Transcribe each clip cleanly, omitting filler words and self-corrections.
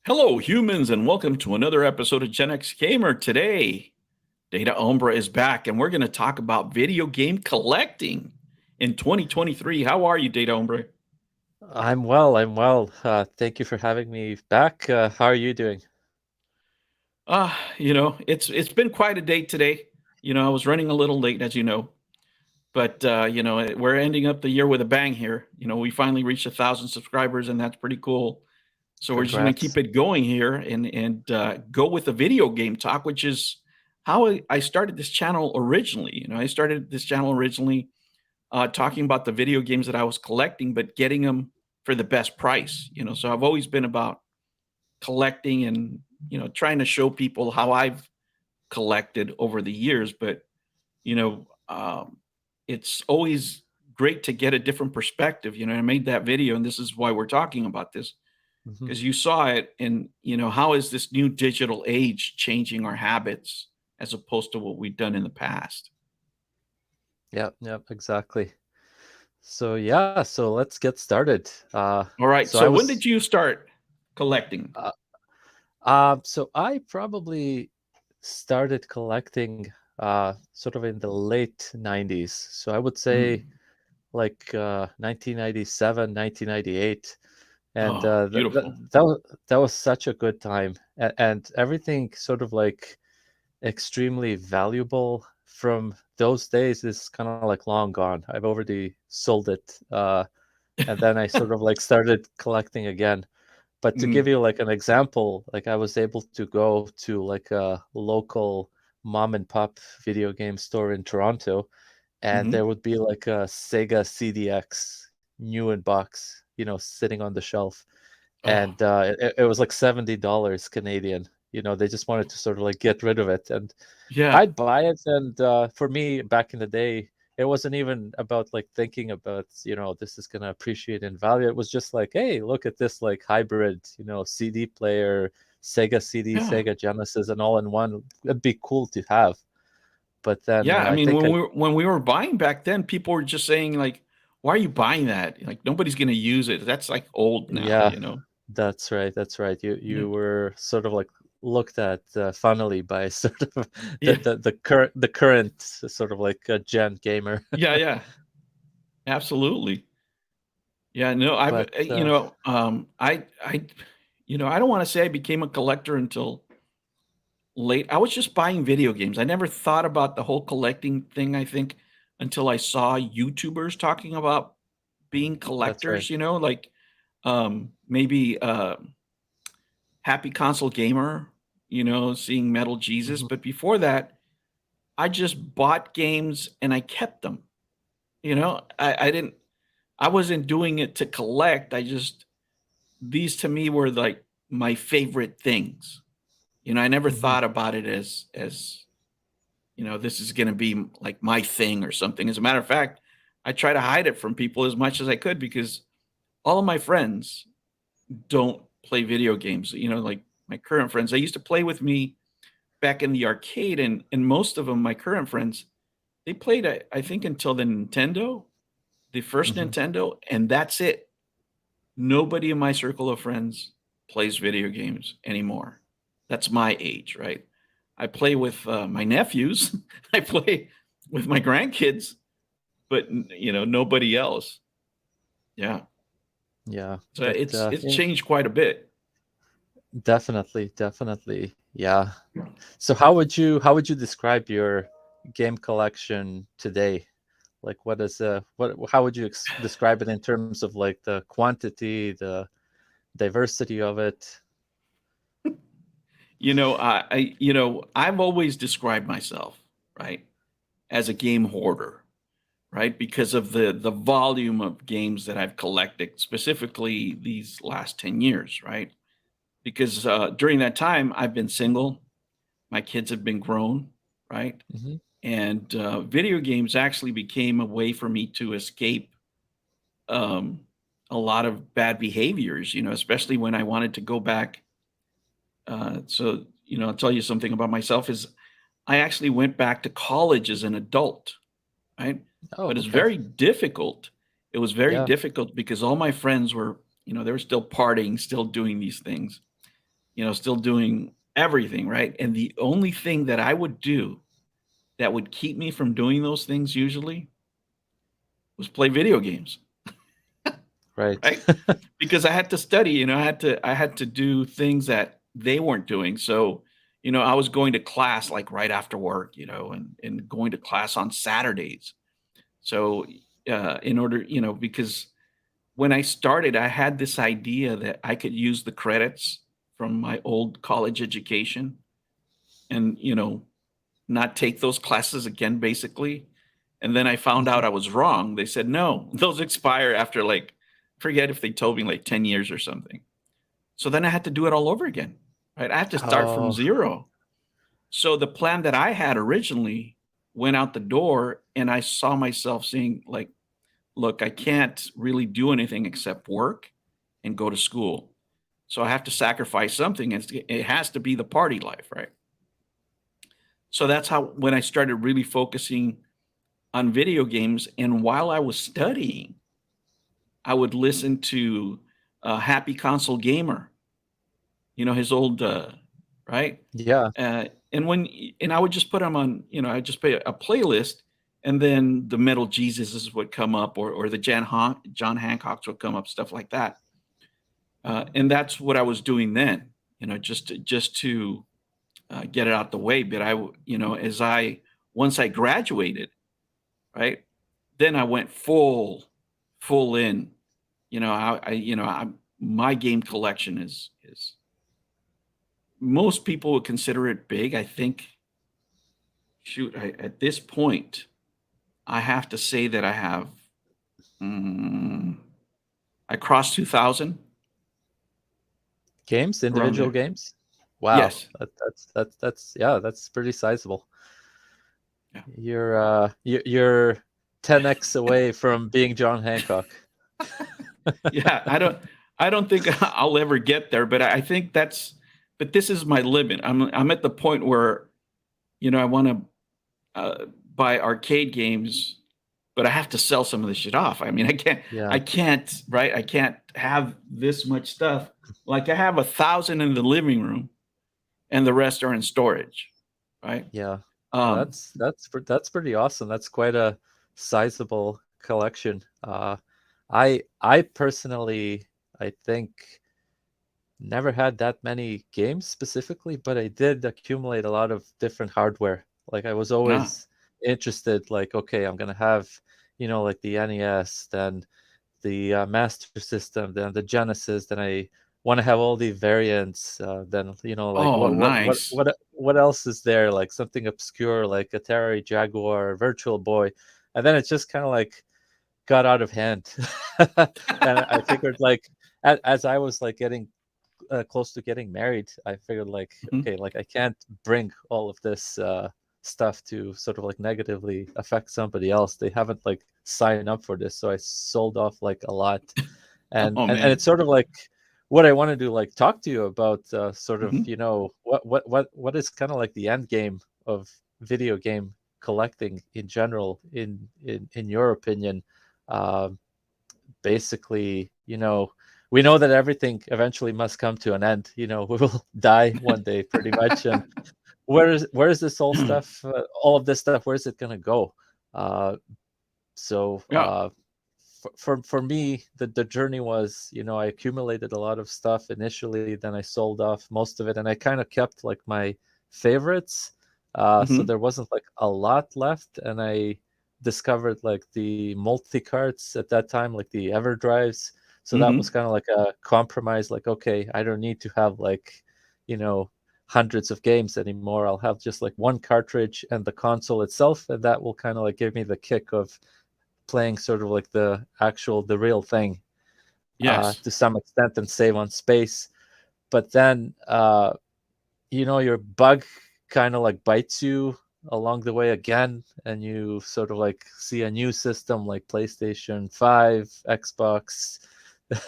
Hello, humans, and welcome to another episode of Gen X Gamer. Today, Data Umbra is back, and we're going to talk about video game collecting in 2023. How are you, Data Umbra? I'm well. I'm well. Thank you for having me back. How are you doing? It's been quite a day today. I was running a little late, as you know, but we're ending up the year with a bang here. We finally reached 1,000 subscribers, and that's pretty cool. So we're just going to keep Congrats. it going here and go with the video game talk, which is how I started this channel originally. I started this channel originally talking about the video games that I was collecting, but getting them for the best price. So I've always been about collecting and trying to show people how I've collected over the years. But you know, um, it's always great to get a different perspective. I made that video, and this is why we're talking about this Hmm. because you saw it, and how is this new digital age changing our habits as opposed to what we've done in the past. Yep, yep, exactly. So let's get started. All right, So I so when did was, you start collecting? uh, so I probably started collecting sort of in the late 90s. So I would say Mm. 1997, 1998. And Oh, beautiful. that was such a good time. And everything sort of extremely valuable from those days is kind of like long gone. I've already sold it. And then I sort of started collecting again. But to give Mm. you like an example, like I was able to go to like a local mom and pop video game store in Toronto, and there Hmm. would be like a Sega CDX new in box, sitting on the shelf. Oh, And it was like $70 Canadian. They just wanted to sort of get rid of it. And yeah. I'd buy it, and for me back in the day, it wasn't even about thinking about this is gonna appreciate in value. It was just like, hey, look at this hybrid, CD player, Sega CD, Yeah. Sega Genesis, and all in one. It'd be cool to have. But then Yeah. I I mean, think I when we were buying back then, people were just saying like, "Why are you buying that? Like nobody's going to use it. That's like old now." yeah, that's right, that's right. Yeah. You were sort of looked at funnily by sort of Yeah. the current sort of gen gamer. Yeah. Yeah. Absolutely. Yeah. No, I've But I don't want to say I became a collector until late. I was just buying video games. I never thought about the whole collecting thing, I think, until I saw YouTubers talking about being that's right. collectors, like maybe Happy Console Gamer, seeing Metal Jesus. Mhm. But before that, I just bought games and I kept them. I didn't, I wasn't doing it to collect. These to me were like my favorite things. I never Mhm. thought about it as this is going to be like my thing or something. As a matter of fact, I try to hide it from people as much as I could because all of my friends don't play video games. Like my current friends, they used to play with me back in the arcade, and most of them, my current friends, they played, I think, until the first Mhm. Nintendo, and that's it. Nobody in my circle of friends plays video games anymore. That's my age, right? I play with my nephews. I play with my grandkids, but nobody else. Yeah, Yeah, so but it's changed quite a bit. definitely, definitely, yeah. So how would you describe your game collection today? Like, what is what? How would you describe it in terms of the quantity, the diversity of it? I've always described myself, right, as a game hoarder, right, because of the volume of games that I've collected, specifically these last 10 years, right. Because during that time, I've been single, my kids have been grown, right, Hmm. and video games actually became a way for me to escape um, a lot of bad behaviors. Especially when I wanted to go back. I'll tell you something about myself is I actually went back to college as an adult, right? Oh, But it's okay. very difficult. It was very Yeah. difficult because all my friends were, they were still partying, still doing these things. still doing everything, right? And the only thing that I would do that would keep me from doing those things usually was play video games, Right. right? Because I had to study, I had to do things that they weren't doing. So, I was going to class like right after work, and going to class on Saturdays. So, in order, because when I started, I had this idea that I could use the credits from my old college education and, not take those classes again, basically. And then I found Mhm. out I was wrong. They said, no, those expire after like, forget if they told me like 10 years or something. So then I had to do it all over again, right? I had to start from Oh, zero. So the plan that I had originally went out the door, and I saw myself saying, like, look, I can't really do anything except work and go to school. So I have to sacrifice something. And it has to be the party life, right? So that's how, when I started really focusing on video games, and while I was studying, I would listen to Happy Console Gamer, his old, right? yeah. And and I would just put them on, I just play a playlist, and then the Metal Jesuses would come up, or the John Hancocks would come up, stuff like that. And that's what I was doing then, just to get it out the way. But as I once I graduated, right, then I went full in. My game collection is most people would consider it big. I think, shoot, at this point, I have to say that I have, mm, I crossed 2,000 Games, around individual there. games. Wow, Yes. that's yeah, that's pretty sizable. Yeah. You're 10x away from being John Hancock. Yeah. I don't think I'll ever get there, but I think but this is my limit. I'm at the point where, I want to buy arcade games, but I have to sell some of this shit off. I mean, Yeah, right? I can't have this much stuff. Like I have 1,000 in the living room, and the rest are in storage, right? yeah. Um, That's pretty awesome. That's quite a sizable collection. I personally, I think, never had that many games specifically, but I did accumulate a lot of different hardware. Like I was nah. always interested, like, okay, I'm gonna have, like the NES, then the Master System, then the Genesis, then I want to have all the variants. Then like Oh, nice. what else is there? Like something obscure, like Atari Jaguar, Virtual Boy, and then it just kind of like got out of hand. And I figured like as I was like getting close to getting married, I figured like, Mhm. okay, like I can't bring all of this stuff to sort of like negatively affect somebody else. They haven't like signed up for this, so I sold off like a lot, and Oh, and man. it's sort of like what I want to do, like talk to you about sort of Mhm. what is kind of like the end game of video game collecting in general in your opinion. Um, Basically, we know that everything eventually must come to an end. We will die one day pretty much. And where is this all stuff, all of this stuff, where is it going to go? Uh, so Yeah. for me, the journey was, I accumulated a lot of stuff initially, then I sold off most of it, and I kind of kept like my favorites. So Mhm. there wasn't like a lot left, and I discovered like the multi carts at that time, like the EverDrives. So that was Mhm. kind of like a compromise. Like, okay, I don't need to have like, you know, hundreds of games anymore. I'll have just like one cartridge and the console itself, and that will kind of like give me the kick of playing sort of like the real thing Yes. to some extent and save on space. But then your bug kind of like bites you along the way again, and you sort of like see a new system like PlayStation 5, Xbox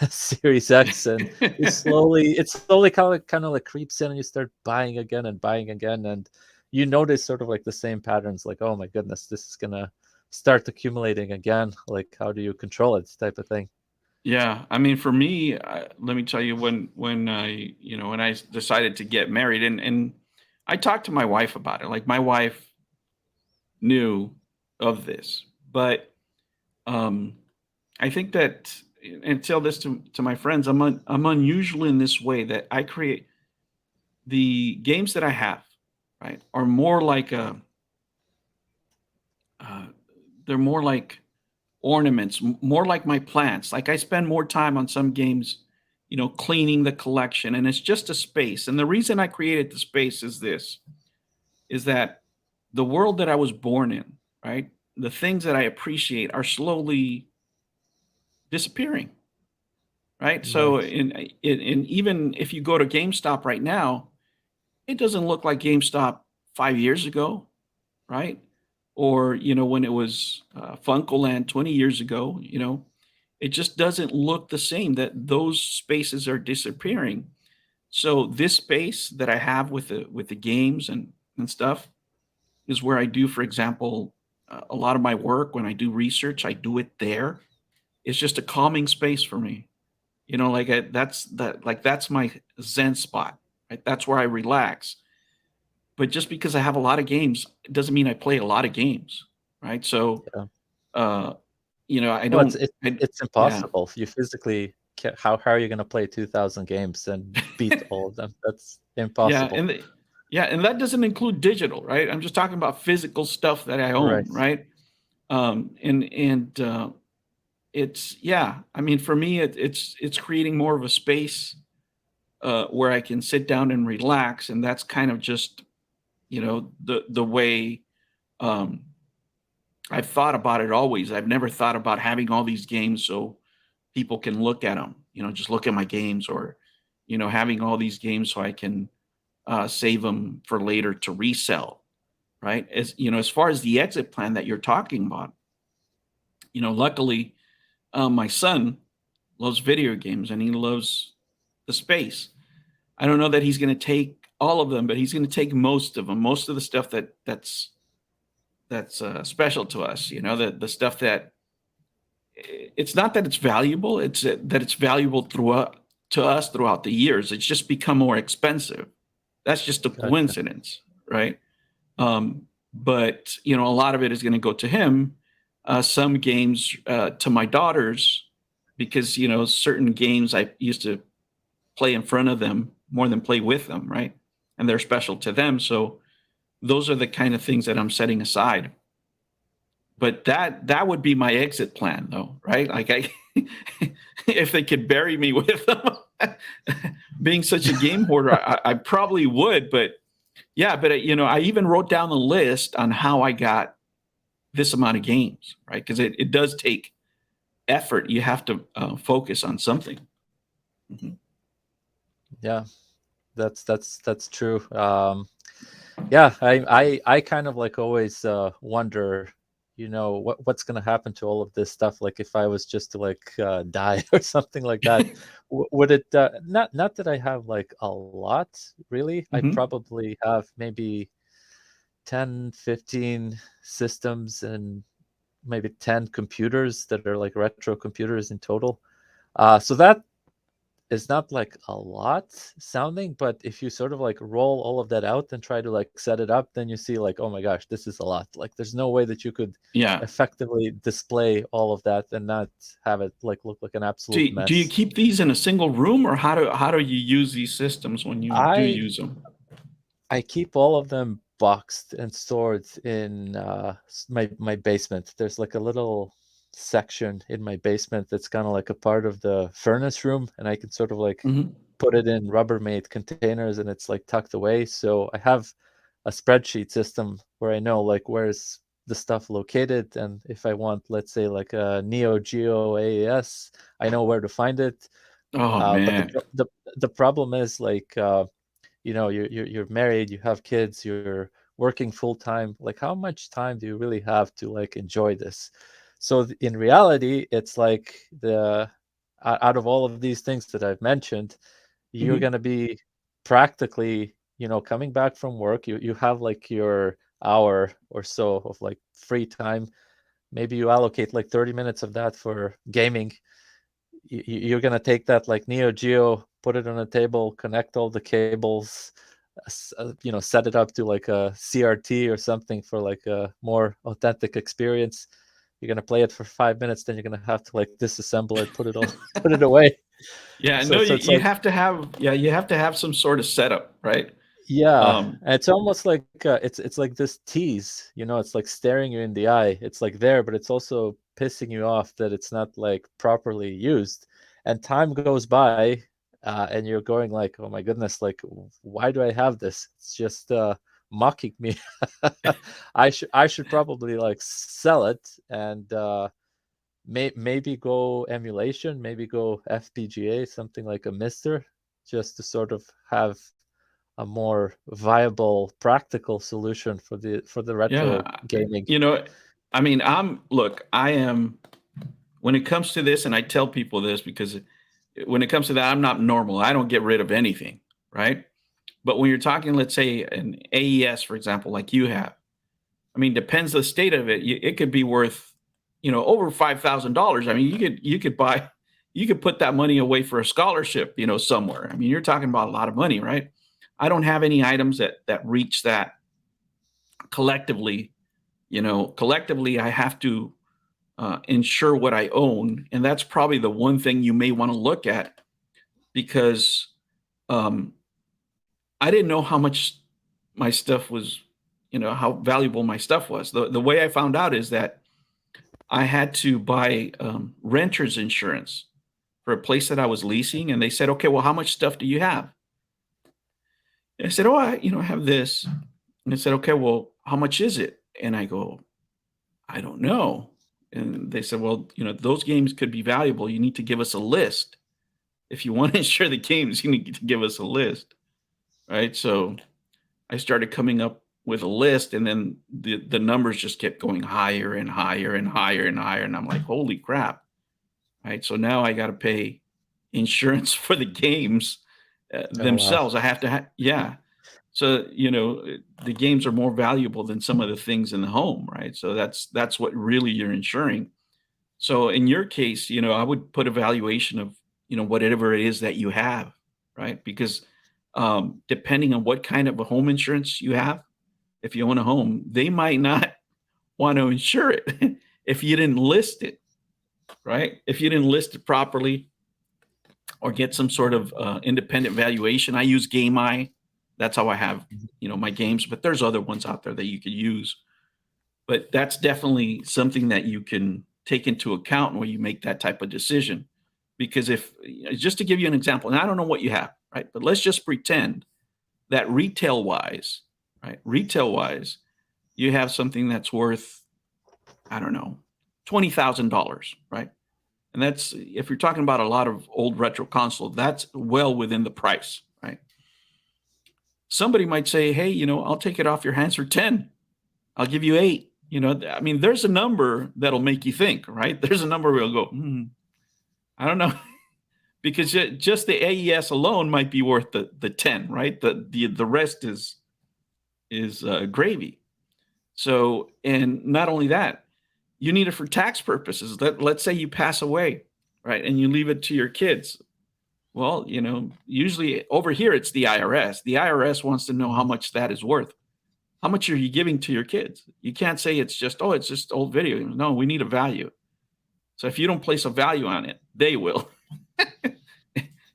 Series X, and it slowly kind of like creeps in, and you start buying again and buying again, and you notice sort of like the same patterns, like, oh my goodness, this is gonna start accumulating again. Like, how do you control it, type of thing? Yeah, I mean, for me, let me tell you, when I, when I decided to get married, and I talked to my wife about it. Like, my wife knew of this, but um, I think that, and tell this to my friends, I'm unusual in this way, that I create the games that I have, right, are more like a, uh, they're more like ornaments, more like my plants. Like, I spend more time on some games, cleaning the collection, and it's just a space. And the reason I created the space is this: is that the world that I was born in, right? The things that I appreciate are slowly disappearing, right? So, Right. in even if you go to GameStop right now, it doesn't look like GameStop 5 years ago, right? Or, when it was Funkoland 20 years ago, it just doesn't look the same. That those spaces are disappearing. So this space that I have with the games and stuff is where I do, for example, a lot of my work. When I do research, I do it there. It's just a calming space for me. Like, that's my zen spot. Right? That's where I relax. But just because I have a lot of games, it doesn't mean I play a lot of games, right? So, Yeah. uh, I Well, it's don't. it, it's Yeah, impossible. You physically how are you going to play 2,000 games and beat all of them? That's yeah, impossible. and that doesn't include digital, right? I'm just talking about physical stuff that I own, Right. right? And it's, yeah. I mean, for me, it's creating more of a space where I can sit down and relax, and that's kind of just, the way um, I've thought about it always. I've never thought about having all these games so people can look at them. Just look at my games, or having all these games so I can save them for later to resell. Right? As far as the exit plan that you're talking about, luckily, my son loves video games and he loves the space. I don't know that he's going to take all of them, but he's going to take most of them. Most of the stuff that's special to us. The stuff that, it's not that it's valuable; it's that it's valuable throughout to us throughout the years. It's just become more expensive. That's just a Gotcha. coincidence, right? But a lot of it is going to go to him. Some games to my daughters, because certain games I used to play in front of them more than play with them, right? And they're special to them. So those are the kind of things that I'm setting aside. But that would be my exit plan, though, right? Like, if they could bury me with them, being such a game hoarder, I probably would. But yeah, but I even wrote down the list on how I got this amount of games, right? Because it does take effort. You have to focus on something. Mhm. Yeah, that's true. Yeah, I kind of like always wonder, what's gonna happen to all of this stuff. Like if I was just to like die or something like that, would it? Not that I have like a lot, really. I Mhm. probably have maybe 10, 15 systems and maybe 10 computers that are like retro computers in total. So that is not like a lot sounding, but if you sort of like roll all of that out and try to like set it up, then you see like, oh my gosh, this is a lot. Like there's no way that you could Yeah. effectively display all of that and not have it like look like an absolute Do you mess. keep these in a single room, or how do you use these systems when you do I use them? I keep all of them boxed and stored in my basement. There's like a little section in my basement that's kind of like a part of the furnace room, and I can sort of like Mhm. put it in Rubbermaid containers, and it's like tucked away. So I have a spreadsheet system where I know like where's the stuff located, and if I want, let's say like a Neo Geo AES, I know where to find it. Oh But man. the problem is like you're married, you have kids, you're working full time. Like how much time do you really have to like enjoy this? So in reality, it's like the out of all of these things that I've mentioned, you're Mhm. going to be practically, coming back from work, you have like your hour or so of like free time. Maybe you allocate like 30 minutes of that for gaming. you're gonna take that like Neo Geo, put it on a table, connect all the cables, set it up to like a CRT or something for like a more authentic experience. You're gonna play it for 5 minutes, then you're gonna have to like disassemble it, put it all, put it away. Yeah, So no, so it's you like, have to have, yeah, you have to have some sort of setup, right? yeah, Um, and it's almost like it's like this tease, it's like staring you in the eye. It's like there, but it's also pissing you off that it's not like properly used. And time goes by, and you're going like, oh my goodness, like why do I have this? It's just mocking me. I should probably like sell it and maybe go emulation, maybe go FPGA, something like a Mister, just to sort of have a more viable, practical solution for the yeah, retro gaming. you know, I mean, look, I am, when it comes to this, and I tell people this because when it comes to that, I'm not normal. I don't get rid of anything, right? But when you're talking, let's say an AES, for example, like you have, I mean, depends the state of it. It could be worth, over $5,000. I mean, you could put that money away for a scholarship, somewhere. I mean, you're talking about a lot of money, right? I don't have any items that reach that collectively. Collectively, I have to insure what I own, and that's probably the one thing you may want to look at because um, I didn't know how much my stuff was, how valuable my stuff was. The way I found out is that I had to buy renter's insurance for a place that I was leasing, and they said, "Okay, well, how much stuff do you have?" And I said, "Oh, I have this." And they said, "Okay, well, how much is it?" And I go, "I don't know." And they said, "Well, those games could be valuable. You need to give us a list. If you want to insure the games, you need to give us a list." Right? So I started coming up with a list, and then the numbers just kept going higher and higher and higher and higher, and I'm like, "Holy crap." Right? So now I gotta pay insurance for the games, Oh wow. themselves. I have to yeah. So, the games are more valuable than some of the things in the home, right? So that's what really you're insuring. So in your case, I would put a valuation of, whatever it is that you have, right? Because, depending on what kind of a home insurance you have, if you own a home, they might not want to insure it if you didn't list it, right? If you didn't list it properly or get some sort of independent valuation. I use GameEye. That's how I have, my games, but there's other ones out there that you could use. But that's definitely something that you can take into account when you make that type of decision. Because if, just to give you an example, and I don't know what you have, right? But let's just pretend that retail wise, right? Retail wise, you have something that's worth, I don't know, $20,000, right? And that's, if you're talking about a lot of old retro console, that's well within the price, right? Somebody might say, "Hey, I'll take it off your hands for 10. I'll give you 8." I mean, there's a number that'll make you think, right? There's a number where you'll go, I don't know, because just the AES alone might be worth the 10, right? The rest is gravy. So, and not only that, you need it for tax purposes. Let's say you pass away, right, and you leave it to your kids. Well, usually over here it's the IRS. The IRS wants to know how much that is worth. How much are you giving to your kids? You can't say it's just, oh, it's just old video games. No, we need a value. So if you don't place a value on it, they will.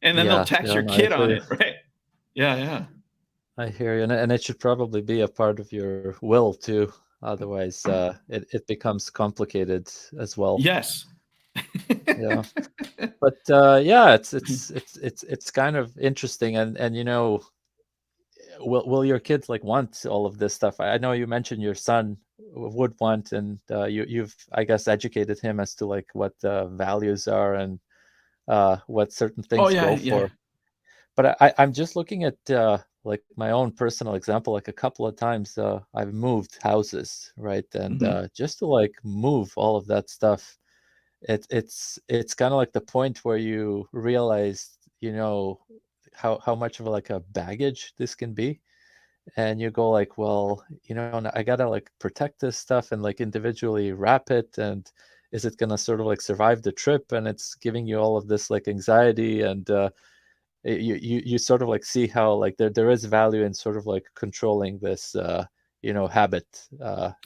And then they'll Yeah, tax yeah, your no, I kid on hear you. it, right? Yeah, yeah. I hear you, and it should probably be a part of your will too. Otherwise, it becomes complicated as well. Yes. Yeah, but yeah, it's kind of interesting, and will your kids like want all of this stuff? I know you mentioned your son would want, and you've I guess educated him as to like what the values are and what certain Oh things yeah, go yeah. for. But I'm just looking at like my own personal example. Like a couple of times, I've moved houses, right? And Mhm. just to like move all of that stuff, it's kind of like the point where you realize, how much of like a baggage this can be, and you go like, well, I gotta like protect this stuff and like individually wrap it, and is it gonna sort of like survive the trip? And it's giving you all of this like anxiety, and you sort of like see how like there is value in sort of like controlling this habit,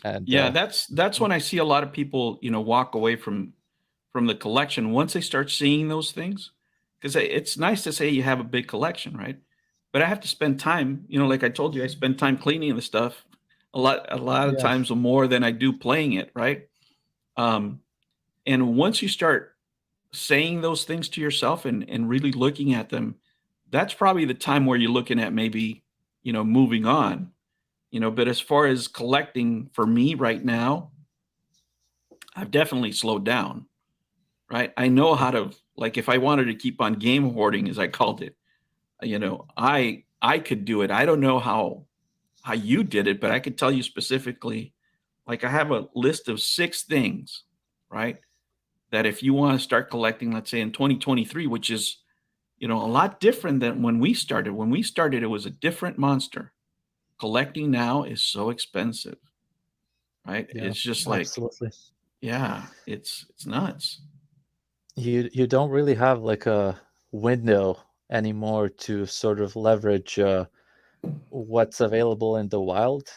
and Yeah, that's when I see a lot of people, walk away from the collection once they start seeing those things. Because it's nice to say you have a big collection, right? But I have to spend time, like I told you, I spend time cleaning the stuff a lot of yeah, times more than I do playing it, right? Um, and once you start saying those things to yourself and really looking at them, that's probably the time where you're looking at maybe, moving on. But as far as collecting for me right now, I've definitely slowed down, right? I know how to, like, if I wanted to keep on game hoarding, as I called it, I could do it. I don't know how you did it, but I could tell you specifically, like I have a list of 6 things, right? That if you want to start collecting, let's say in 2023, which is, a lot different than when we started. When we started, it was a different monster. Collecting now is so expensive, right? yeah, It's just like, absolutely. yeah, it's nuts. You don't really have like a window anymore to sort of leverage what's available in the wild.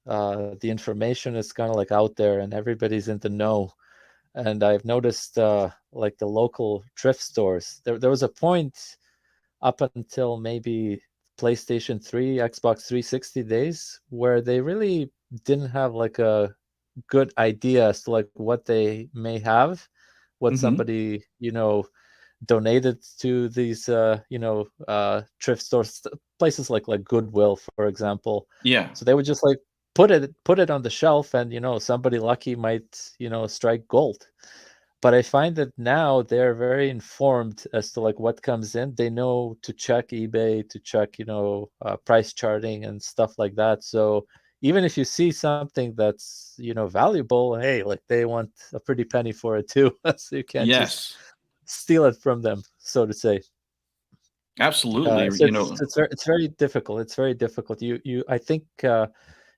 The information is kind of like out there, and everybody's in the know. And I've noticed like the local thrift stores. There was a point up until maybe PlayStation 3, Xbox 360 days where they really didn't have like a good idea as to like what they may have, what Hmm. somebody, donated to these thrift stores, places like Goodwill, for example. Yeah. So they would just like put it on the shelf, and somebody lucky might strike gold. But I find that now they're very informed as to like what comes in. They know to check eBay, to check price charting and stuff like that. So even if you see something that's valuable, hey, like they want a pretty penny for it too. So you can't just Yes. steal it from them, so to say. Absolutely. So it's very difficult. It's very difficult. I think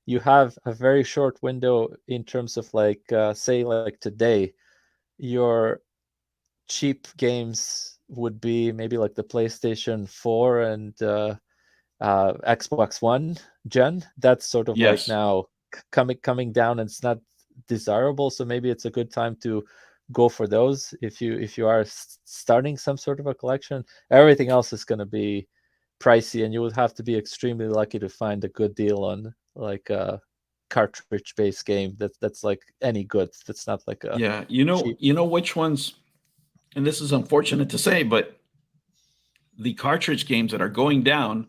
you have a very short window in terms of like say like today, your cheap games would be maybe like the PlayStation 4 and Xbox One gen. That's sort of like Yes. now coming down, and it's not desirable. So maybe it's a good time to go for those if you are starting some sort of a collection. Everything else is going to be pricey, and you would have to be extremely lucky to find a good deal on like a cartridge based game that's like any good. That's not like a Yeah. You know, cheap. you know which ones, and this is unfortunate to say, but the cartridge games that are going down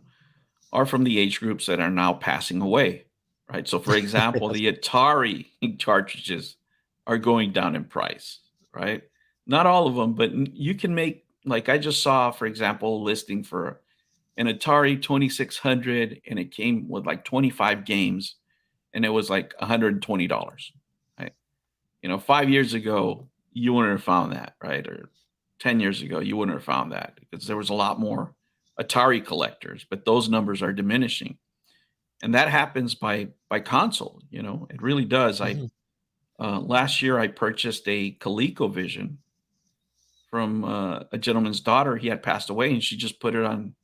are from the age groups that are now passing away, right? So, for example, Yes. the Atari cartridges are going down in price, right? Not all of them, but you can make, like I just saw, for example, a listing for an Atari 2600, and it came with like 25 games, and it was like $120, right? 5 years ago, you wouldn't have found that, right? Or 10 years ago, you wouldn't have found that because there was a lot more Atari collectors, but those numbers are diminishing. And that happens by console, it really does. I Mhm. last year I purchased a ColecoVision from a gentleman's daughter. He had passed away, and she just put it on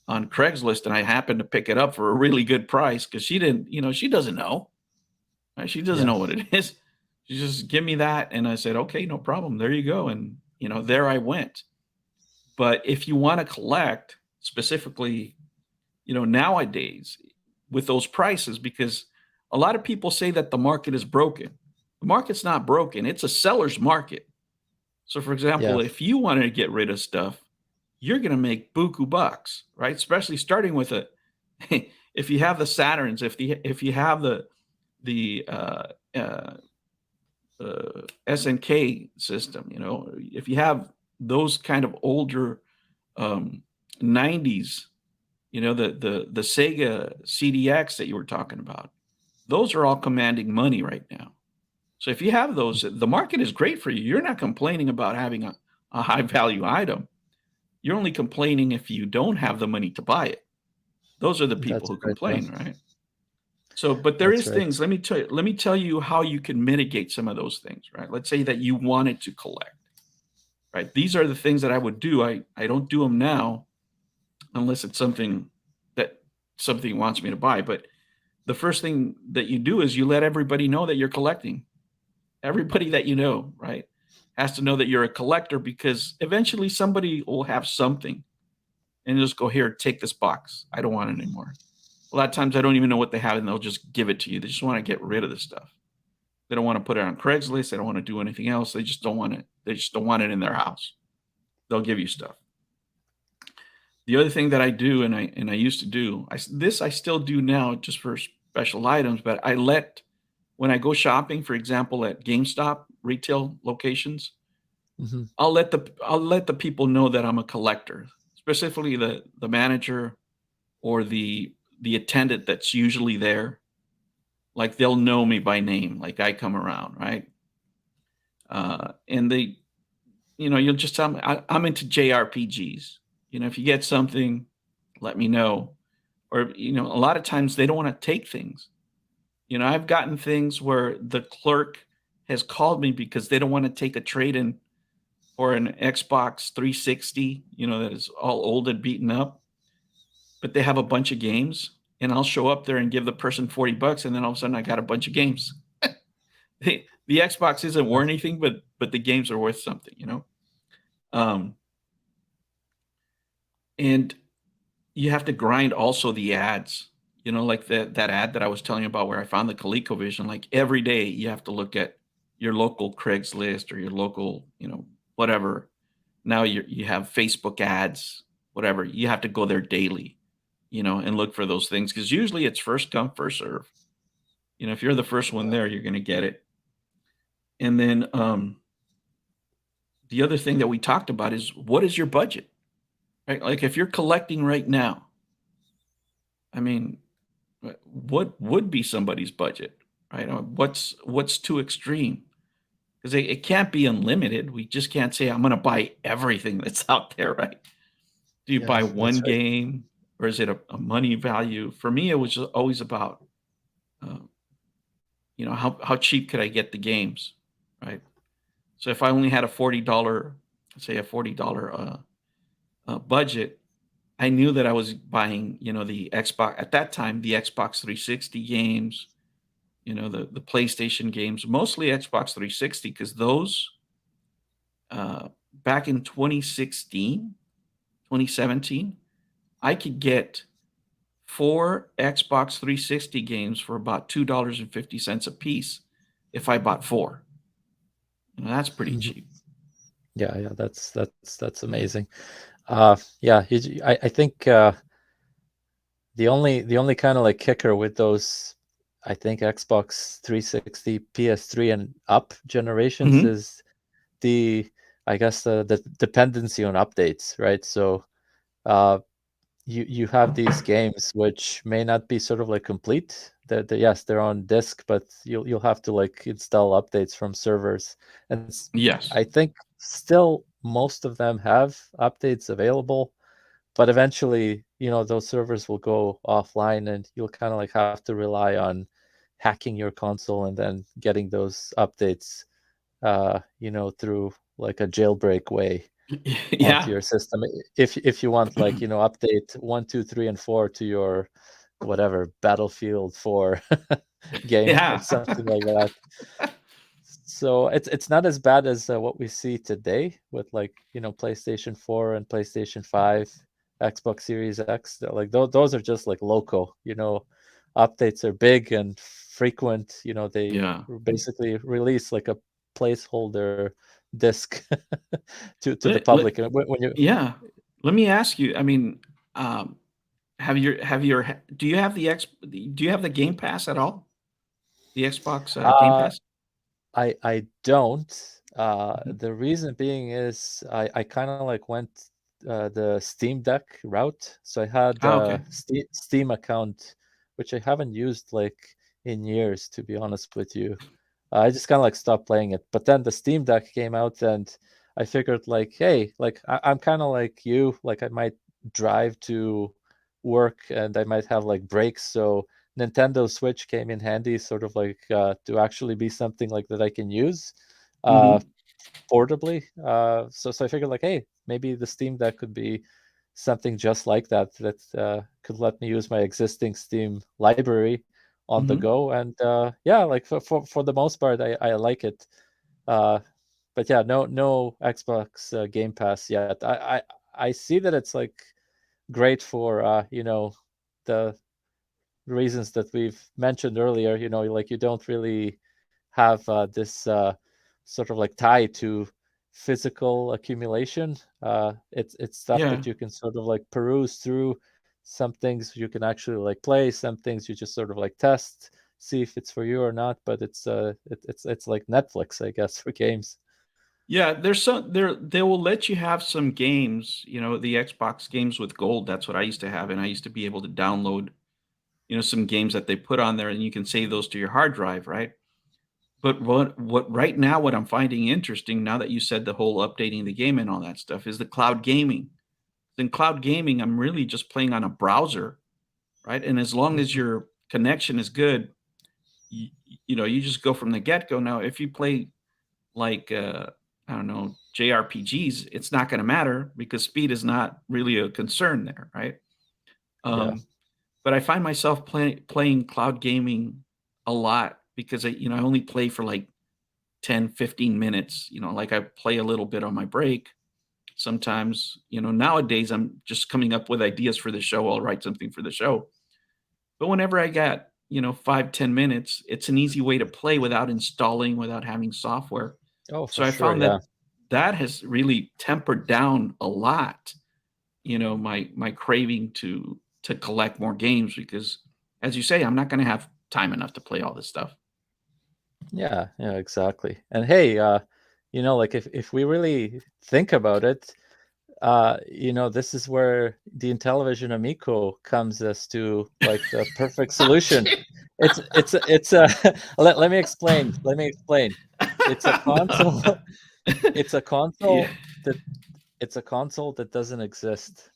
Craigslist, and I happened to pick it up for a really good price because she didn't, she doesn't know. Right? She doesn't Yeah. know what it is. She just give me that, and I said, okay, no problem. There you go. And there I went. But if you want to collect specifically, nowadays with those prices, because a lot of people say that the market is broken. The market's not broken. It's a seller's market. So, for example, Yeah. if you wanted to get rid of stuff, you're going to make buku bucks, right? Especially starting with a, if you have the Saturns, if you have the uh, SNK system, if you have those kind of older um, 90s, the Sega CDX that you were talking about, those are all commanding money right now. So if you have those, the market is great for you. You're not complaining about having a high value item. You're only complaining if you don't have the money to buy it. Those are the people That's who right. Yeah. complain, right? So, but there That's is right. things. Let me tell you how you can mitigate some of those things. Right. Let's say that you wanted to collect. Right. These are the things that I would do. I don't do them now unless it's that something wants me to buy. But the first thing that you do is you let everybody know that you're collecting. Everybody that you know, right, has to know that you're a collector, because eventually somebody will have something and just go, here, take this box. I don't want it anymore. A lot of times I don't even know what they have, and they'll just give it to you. They just want to get rid of the stuff. They don't want to put it on Craigslist. They don't want to do anything else. They just don't want it. They just don't want it in their house. They'll give you stuff. The other thing that I do, and I used to do, I still do now, just for special items, but when I go shopping, for example, at GameStop retail locations, Hmm. I'll let the people know that I'm a collector, specifically the manager or the attendant that's usually there. Like, they'll know me by name, like I come around, right? And you'll just tell me I'm into JRPGs. If you get something, let me know. Or a lot of times they don't want to take things. I've gotten things where the clerk has called me because they don't want to take a trade in for an Xbox 360, that is all old and beaten up, but they have a bunch of games, and I'll show up there and give the person $40, and then all of a sudden I got a bunch of games. The Xbox isn't worth anything, but the games are worth something. Um, and you have to grind also the ads. Like that ad that I was telling you about where I found the ColecoVision. Like, every day you have to look at your local Craigslist or your local, whatever. Now you have Facebook ads, whatever. You have to go there daily, and look for those things, because usually it's first come, first serve. If you're the first one there, you're going to get it. And then the other thing that we talked about is, what is your budget? Right? Like, if you're collecting right now, I mean, what would be somebody's budget, right? What's too extreme? Because it can't be unlimited. We just can't say I'm going to buy everything that's out there, right? Do you Yeah, buy that's one right. game, or is it a money value? For me, it was just always about, uh, how cheap could I get the games, right? So if I only had a $40 budget, I knew that I was buying, the Xbox at that time, the Xbox 360 games, the PlayStation games, mostly Xbox 360, because those, back in 2016, 2017, I could get 4 Xbox 360 games for about $2.50 a piece if I bought 4. That's pretty Mhm. cheap. Yeah, yeah, that's amazing. Yeah, I think the only kind of like kicker with those, I think Xbox 360, PS3 and up generations Mhm. is the I guess the dependency on updates, right? So uh you have these games which may not be sort of like complete. Yes, they're on disk, but you'll have to like install updates from servers. And Yes. I think still most of them have updates available, but eventually, those servers will go offline and you'll kind of like have to rely on hacking your console and then getting those updates through like a jailbreak way onto Yeah. your system. If you want like, update 1, 2, 3, and 4 to your whatever Battlefield 4 game or Yeah. something like that. So it's not as bad as what we see today with like, PlayStation 4 and PlayStation 5, Xbox Series X. Like those are just like local, updates are big and frequent. They Yeah. basically release like a placeholder disk to the Let let public. And when you Yeah. Let me ask you, I mean, do you have the Game Pass at all? The Xbox, Game uh Pass? I don't. Mhm. The reason being is I kind of like went the Steam Deck route. So I had Okay. Steam account, which I haven't used like in years, to be honest with you. I just kind of like stopped playing it. But then the Steam Deck came out, and I figured like, hey, like I'm kind of like you. Like I might drive to work, and I might have like breaks. So Nintendo Switch came in handy, sort of like to actually be something like that I can use Hmm. portably. So I figured like, hey, maybe the Steam Deck could be something just like that could let me use my existing Steam library on the Hmm. go. And yeah, like for the most part, I like it. Uh, but yeah, no Xbox Game Pass yet. I see that it's like great for the reasons that we've mentioned earlier. Like you don't really have this sort of like tie to physical accumulation. It's stuff Yeah. that you can sort of like peruse through. Some things you can actually like play. Some things you just sort of like test, see if it's for you or not. But it's like Netflix, I guess, for games. Yeah, there's some they will let you have some games, the Xbox games with gold. That's what I used to have, and I used to be able to download, some games that they put on there, and you can save those to your hard drive, right? But what right now, what I'm finding interesting now that you said the whole updating the game and all that stuff is the cloud gaming. In cloud gaming, I'm really just playing on a browser, right? And as long as Mhm. your connection is good, you just go from the get go. Now, if you play like I don't know, JRPGs, it's not going to matter because speed is not really a concern there, right? Yeah. Um, but I find myself playing cloud gaming a lot because I only play for like 10, 15 minutes. Like I play a little bit on my break. Sometimes, nowadays I'm just coming up with ideas for the show. I'll write something for the show. But whenever I got, 5, 10 minutes, it's an easy way to play without installing, without having software. Oh, So for I sure. found Yeah. that has really tempered down a lot, my craving to collect more games because as you say, I'm not going to have time enough to play all this stuff. Yeah. Yeah. Exactly. And hey, like if we really think about it, this is where the Intellivision Amico comes as to like the perfect solution. It's a let me explain. Let me explain. It's a console. It's a Yeah. console that it's a console that doesn't exist.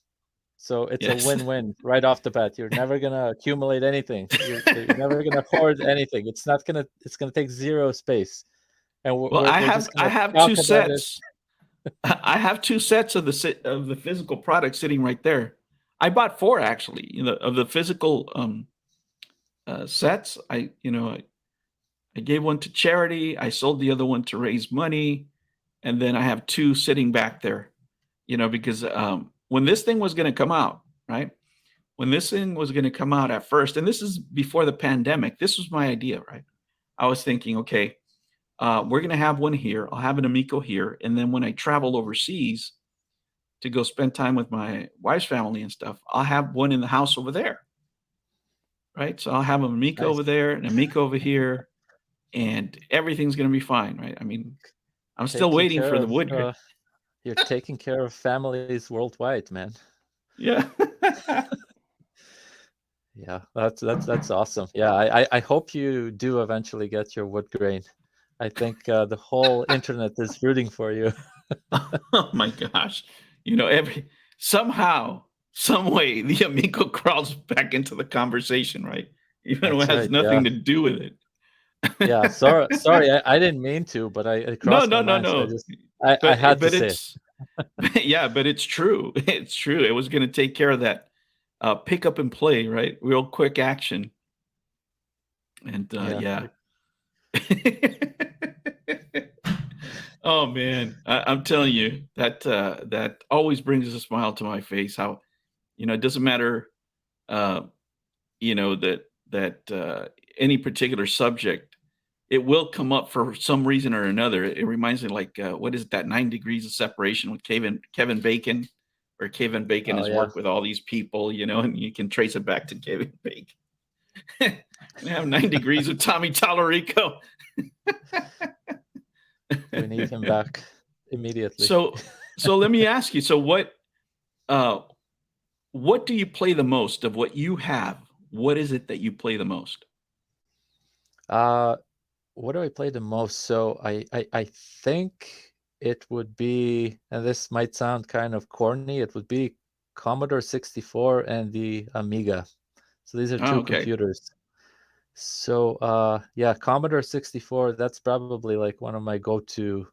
So it's a Yes. win-win right off the bat. You're never gonna accumulate anything. You're never gonna hoard anything. It's gonna take zero space, and we're Well, we're, I we're have just I gonna have talk two about it. sets. I have two sets of the physical product sitting right there. I bought four actually, of the physical sets. I gave one to charity. I sold the other one to raise money, and then I have two sitting back there. Because when this thing was going to come out, right? When this thing was going to come out at first, and this is before the pandemic. This was my idea, right? I was thinking, okay, we're going to have one here. I'll have an Amico here, and then when I travel overseas to go spend time with my wife's family and stuff, I'll have one in the house over there, right? So I'll have an Amico over Nice. there, an Amico over here, and everything's going to be fine, right? I mean, I'm still Taking waiting care for the of wood. you're taking care of families worldwide, man. Yeah. Yeah, that's awesome. Yeah, I hope you do eventually get your wood grain. I think the whole internet is rooting for you. Oh my gosh. Every somehow, some way, the Amico crawls back into the conversation, right? Even when That's it has right. Yeah. nothing to do with Yeah. it. Sorry, I didn't mean to, but it No, crossed my no, no, mind, so no. I But had to but say it. it's yeah, but it's true. It's true. It was going to take care of that pick up and play, right? Real quick action. And Yeah. yeah. Oh man, I'm telling you that always brings a smile to my face. How it doesn't matter, uh, that any particular subject, it will come up for some reason or another. It reminds me like what is it, that 9 degrees of separation with Kevin Bacon, where Kevin Bacon Oh has yeah. worked with all these people, and you can trace it back to Kevin Bacon. We have 9 degrees with Tommy Tallarico. We need him back immediately. So let me ask you. So uh what do you play the most of what you have? What is it that you play the most? Uh, what do I play the most? So I think it would be, and this might sound kind of corny, it would be Commodore 64 and the Amiga. So these are Oh, two okay. computers. So yeah, Commodore 64, that's probably like one of my go-to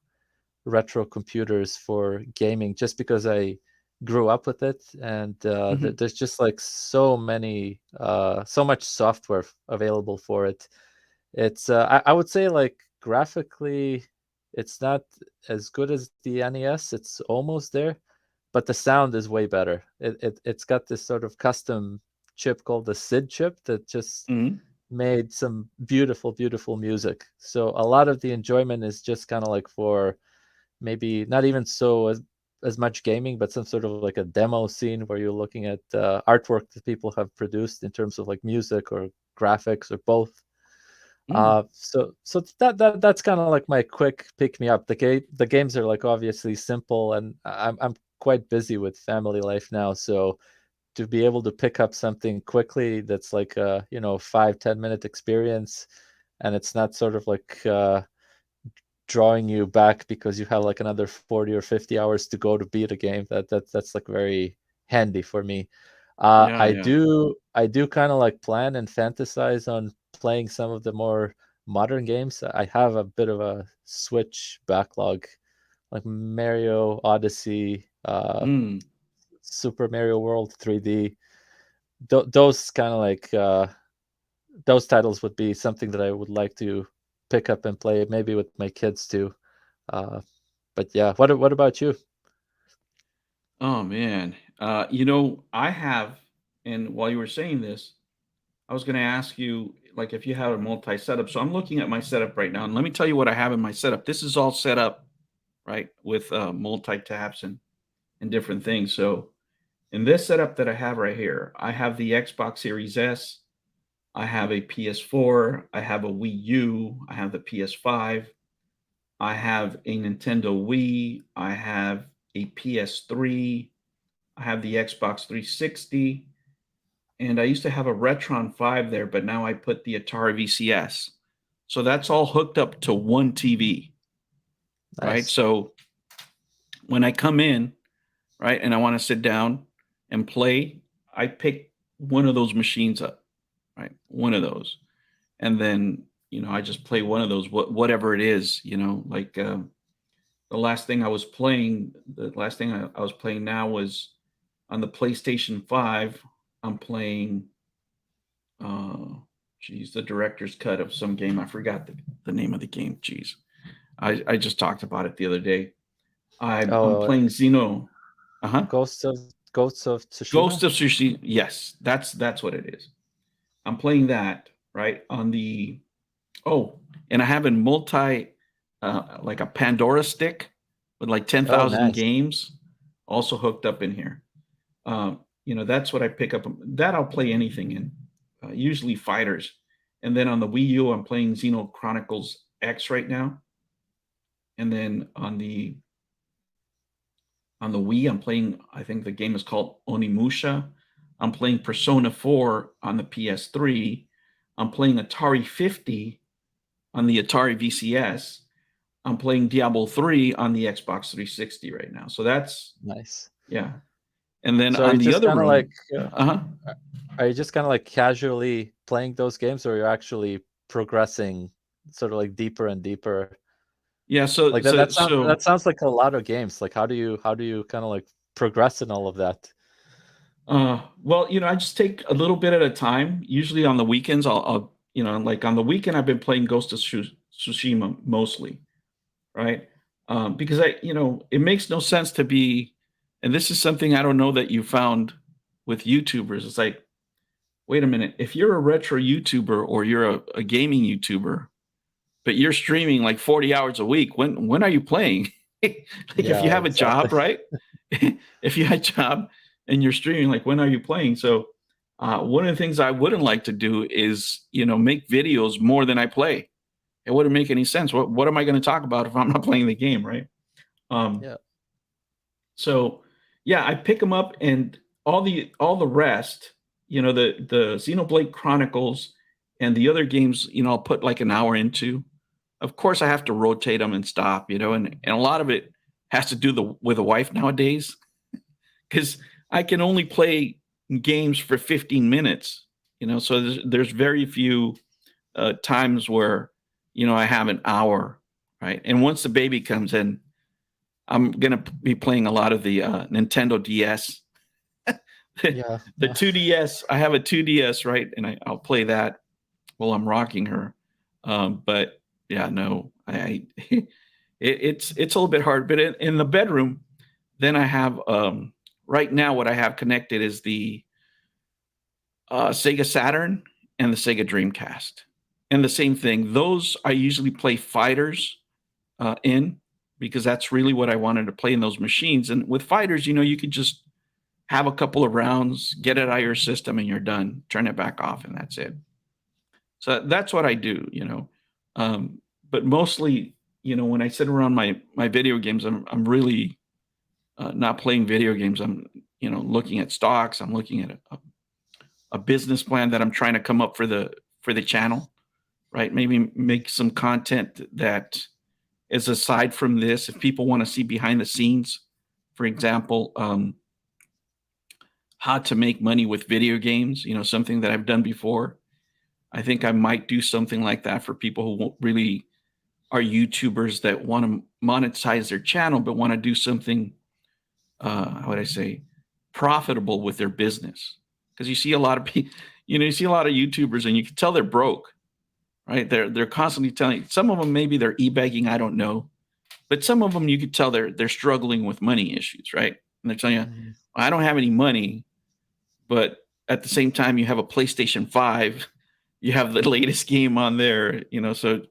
retro computers for gaming, just because I grew up with it, and Hmm. there's just like so much software available for it. It's I would say like graphically, it's not as good as the NES. It's almost there, but the sound is way better. It's got this sort of custom chip called the SID chip that just Hmm. made some beautiful, beautiful music. So a lot of the enjoyment is just kind of like for maybe not even so as much gaming, but some sort of like a demo scene where you're looking at artwork that people have produced in terms of like music or graphics or both. Mm. So that's kind of like my quick pick me up. The games are like obviously simple, and I'm quite busy with family life now, so to be able to pick up something quickly that's like a 5-10 minute experience, and it's not sort of like drawing you back because you have like another 40 or 50 hours to go to beat a game. That's like very handy for me. Yeah, I yeah. do kind of like plan and fantasize on playing some of the more modern games. I have a bit of a Switch backlog, like Mario Odyssey, Mm. Super Mario World 3D. Those kind of like those titles would be something that I would like to pick up and play, maybe with my kids too. Uh, but yeah, what about you? Oh man. I have, and while you were saying this, I was going to ask you, like, if you have a multi setup. So I'm looking at my setup right now, and let me tell you what I have in my setup. This is all set up, right, with multi taps and different things. So in this setup that I have right here, I have the Xbox Series S, I have a PS4, I have a Wii U, I have the PS5, I have a Nintendo Wii, I have a PS3, I have the Xbox 360, and I used to have a Retron 5 there, but now I put the Atari VCS. So that's all hooked up to one TV, right? Nice. So when I come in, right, and I want to sit down and play, I pick one of those machines up, right? One of those. And then, I just play one of those, whatever it is, like the last thing I was playing now was on the PlayStation 5. I'm playing uh geez, the director's cut of some game. I forgot the name of the game. Geez. I just talked about it the other day. I'm Oh, playing Xeno. Uh-huh. Ghosts of Ghost Tsushima. of Tsushima. Yes, that's what it is. I'm playing that, right? On the Oh, and I have a like a Pandora stick with like Oh, 10,000 nice, games also hooked up in here. That's what I pick up. That I'll play anything in, usually fighters. And then on the Wii U, I'm playing Xeno Chronicles X right now. And then on the Wii, I'm playing. I think the game is called Onimusha. I'm playing Persona 4 on the PS3. I'm playing Atari 50 on the Atari VCS. I'm playing Diablo 3 on the Xbox 360 right now. So that's, nice. yeah. And then So are you on the just other kind of like room, uh-huh. are you just kind of like casually playing those games, or you're actually progressing sort of like deeper and deeper? Yeah, so Like that so that sounds so that sounds like a lot of games. Like how do you kind of like progress in all of that? well, I just take a little bit at a time. Usually on the weekends, I'll like on the weekend, I've been playing Ghost of Tsushima mostly, right? Because it makes no sense to be, and this is something I don't know that you found with YouTubers. It's like, wait a minute, if you're a retro YouTuber or you're a gaming YouTuber, but you're streaming like 40 hours a week, when are you playing? Like if you Yeah, have a exactly. job, right? If you have a job and you're streaming, like when are you playing? So one of the things I wouldn't like to do is, make videos more than I play. It wouldn't make any sense. What am I going to talk about if I'm not playing the game, right? Um, Yeah, so yeah, I pick them up and all the rest, the Xenoblade Chronicles and the other games, I'll put like an hour into. Of course, I have to rotate them and stop, and a lot of it has to do with a wife nowadays because I can only play games for 15 minutes, so there's very few times where, I have an hour, right? And once the baby comes in, I'm gonna be playing a lot of the Nintendo DS. Yeah, The yeah. 2DS. I have a 2DS, right, and I'll play that while I'm rocking her. But yeah, no, it's a little bit hard. But in the bedroom, then I have right now what I have connected is the Sega Saturn and the Sega Dreamcast, and the same thing. Those I usually play fighters in because that's really what I wanted to play in those machines. And with fighters, you could just have a couple of rounds, get it out of your system, and you're done. Turn it back off, and that's it. So that's what I do. Um, but mostly, when I sit around my video games, I'm really not playing video games. I'm looking at stocks. I'm looking at a business plan that I'm trying to come up for the channel, right? Maybe make some content that is aside from this. If people want to see behind the scenes, for example, how to make money with video games, something that I've done before. I think I might do something like that for people who won't really are YouTubers that want to monetize their channel, but want to do something, how would I say, profitable with their business. Because you see a lot of people, you see a lot of YouTubers, and you can tell they're broke, right? They're constantly telling. Some of them maybe they're e-begging, I don't know, but some of them you could tell they're struggling with money issues, right? And they're telling you, Mhm. I don't have any money, but at the same time you have a PlayStation 5, you have the latest game on there, so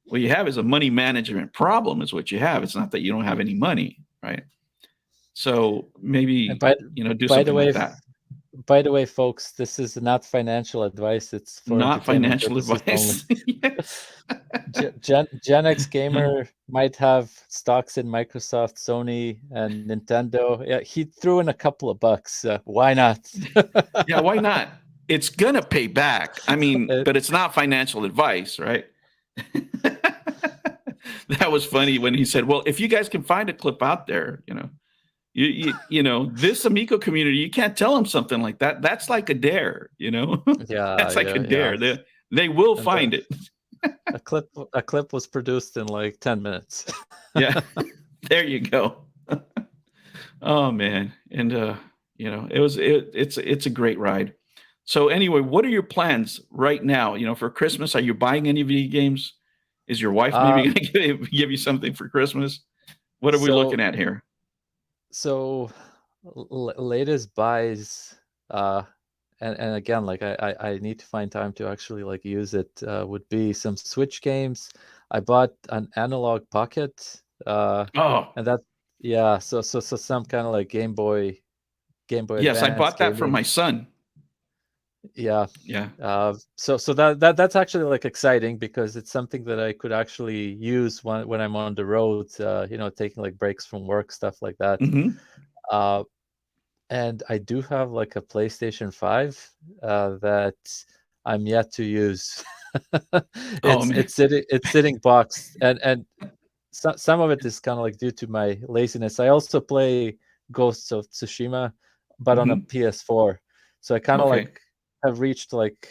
what you have is a money management problem is what you have. It's not that you don't have any money, right? So And maybe, do by the something way, like that. by the way, folks, this is not financial advice. It's for Not entertainment financial purposes only. advice. Yes. Gen X gamer might have stocks in Microsoft, Sony, and Nintendo. Yeah, he threw in a couple of bucks. Why not? Yeah, why not? It's gonna pay back. I mean, Uh, but it's not financial advice, right? That was funny when he said, "Well, if you guys can find a clip out there, this Amico community, you can't tell them something like that. That's like a dare. yeah, That's like a yeah, yeah. dare. They will And the, find it. a clip was produced in like 10 minutes. Yeah, there you go. Oh man, and it's a great ride. So anyway, what are your plans right now? For Christmas, are you buying any video games? Is your wife maybe Uh, going to give you something for Christmas? What are we looking so at here? so latest buys, and again, like I need to find time to actually like use it, would be some Switch games. I bought an analog pocket, Oh, and that, yeah, so some kind of like Game Boy yes, I Advance bought that for gaming. my son. Yeah. Yeah. So that's actually like exciting because it's something that I could actually use when I'm on the road, taking like breaks from work, stuff like that. Hmm. Uh, and I do have like a PlayStation 5 that I'm yet to use. Oh It's man. sitting boxed, and some of it is kind of like due to my laziness. I also play Ghosts of Tsushima, but on a Hmm. PS4. So I kind of Okay. like have reached like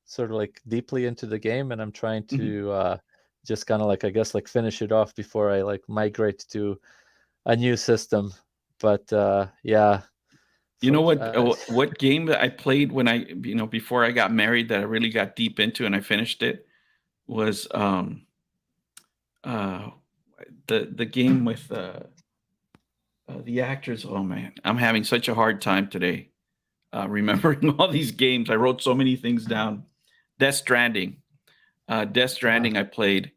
sort of like deeply into the game, and I'm trying Hmm. to just kind of like, I guess, like finish it off before I like migrate to a new system. But yeah, You for, know what game that I played when before I got married that I really got deep into and I finished it was uh the game with the actors. Oh man, I'm having such a hard time today remembering all these games. I wrote so many things down. Death Stranding. Death uh, Stranding I played,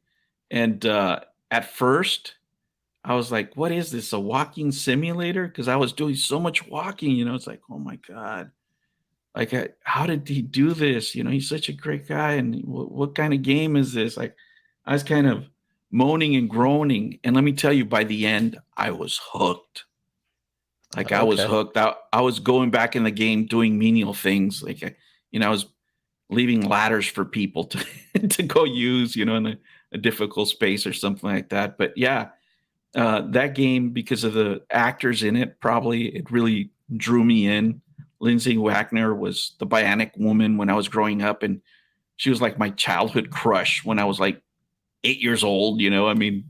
and at first I was like, "What is this? A walking simulator?" Because I was doing so much walking. It's like, "Oh my god." Like, how did he do this? He's such a great guy. And what kind of game is this? Like, I was kind of moaning and groaning. And let me tell you, by the end, I was hooked. Like, I was okay. hooked. I was going back in the game doing menial things. Like, I was leaving ladders for people to, to go use, in a difficult space or something like that. But yeah, that game, because of the actors in it, probably it really drew me in. Lindsay Wagner was the Bionic Woman when I was growing up, and she was like my childhood crush when I was like 8 years old. I mean,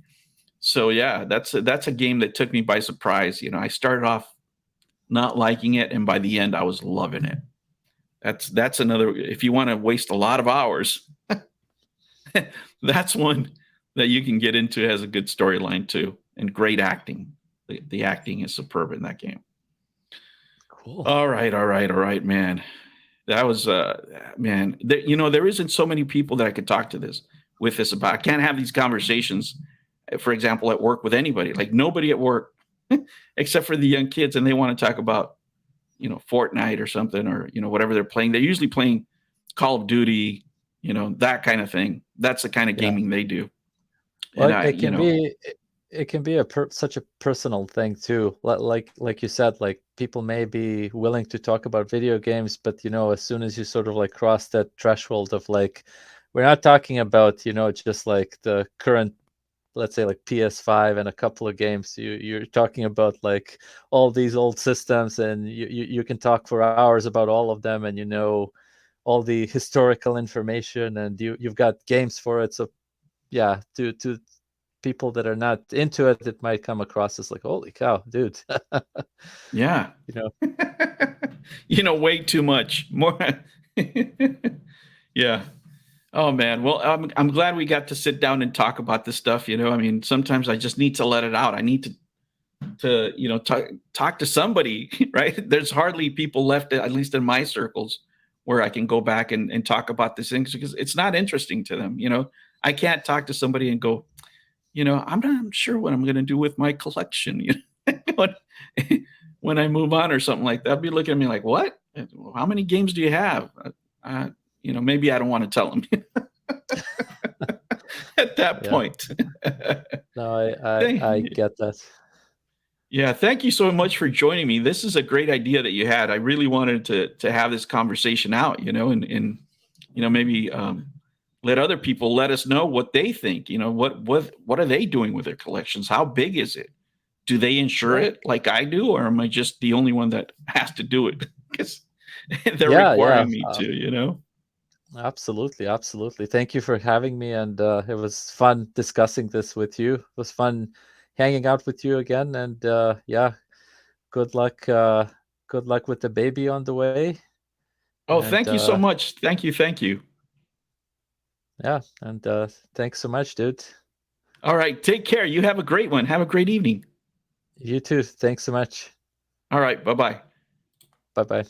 so yeah, that's a game that took me by surprise. I started off not liking it, and by the end, I was loving it. That's another. If you want to waste a lot of hours, that's one that you can get into. It has a good storyline too, and great acting. The acting is superb in that game. Cool. All right, man. That was man. There isn't so many people that I could talk to this about. I can't have these conversations, for example, at work with anybody. Like nobody at work, except for the young kids, and they want to talk about Fortnite or something, or whatever they're playing. They're usually playing Call of Duty, that kind of thing. That's the kind of Yeah. gaming they do. Well, And I, it can be it can be such a personal thing too. Like you said, like people may be willing to talk about video games, but as soon as you sort of like cross that threshold of like, we're not talking about just like the current, let's say like PS5 and a couple of games. You're talking about like all these old systems, and you can talk for hours about all of them, and all the historical information, and you've got games for it. So yeah, to people that are not into it, it might come across as like, holy cow, dude. yeah, you know way too much more. Yeah. Oh man. Well, I'm glad we got to sit down and talk about this stuff. I mean, sometimes I just need to let it out. I need to talk to somebody, right? There's hardly people left, at least in my circles, where I can go back and talk about these things because it's not interesting to them. I can't talk to somebody and go, I'm not sure what I'm going to do with my collection. when, when I move on or something like that, they'll be looking at me like, what? How many games do you have? Maybe I don't want to tell them at that yeah. point. No, I get that. Yeah, thank you so much for joining me. This is a great idea that you had. I really wanted to have this conversation out, and maybe let other people let us know what they think. What are they doing with their collections? How big is it? Do they insure Yeah. it like I do, or am I just the only one that has to do it? Because they're Yeah. requiring me to. Absolutely. Thank you for having me, and it was fun discussing this with you. It was fun hanging out with you again, and yeah, good luck. Good luck with the baby on the way. Oh, And thank you so much. Thank you. yeah, and thanks so much, dude. All right, take care. You have a great one. Have a great evening. You too. Thanks so much. All right, bye-bye. Bye bye.